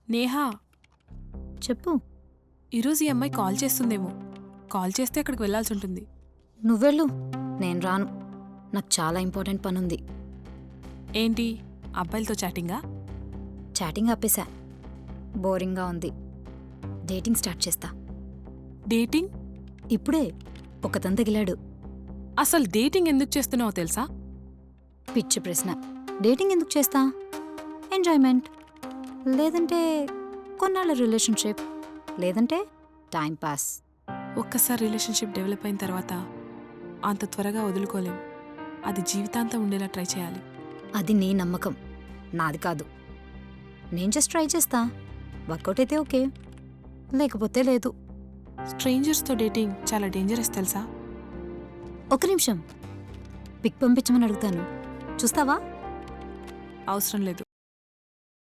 నేహా, చెప్పు. ఈరోజు ఈ అమ్మాయి కాల్ చేస్తుందేమో. కాల్ చేస్తే అక్కడికి వెళ్ళాల్సి ఉంటుంది. నువ్వెళ్ళు, నేను రాను. నాకు చాలా ఇంపార్టెంట్ పనుంది. ఏంటి, అబ్బాయిలతో చాటింగా? చాటింగ్ ఆపేశా, బోరింగ్గా ఉంది. డేటింగ్ స్టార్ట్ చేస్తా. డేటింగ్? ఇప్పుడే ఒకతను తగిలాడు. అసలు డేటింగ్ ఎందుకు చేస్తున్నావో తెలుసా? పిచ్చి ప్రశ్న. డేటింగ్ ఎందుకు చేస్తా? ఎంజాయ్మెంట్, లేదంటే కొన్నాళ్ళ రిలేషన్షిప్, లేదంటే టైం పాస్. ఒక్కసారి రిలేషన్షిప్ డెవలప్ అయిన తర్వాత అంత త్వరగా వదులుకోలేం. అది జీవితాంతం ఉండేలా ట్రై చేయాలి. అది నీ నమ్మకం, నాది కాదు. నేను జస్ట్ ట్రై చేస్తా. వర్కౌట్ అయితే ఓకే, లేకపోతే లేదు. స్ట్రేంజర్స్తో డేటింగ్ చాలా డేంజరస్ తెలుసా? ఒక నిమిషం, పిక్ పంపించమని అడుగుతాను, చూస్తావా? అవసరం లేదు.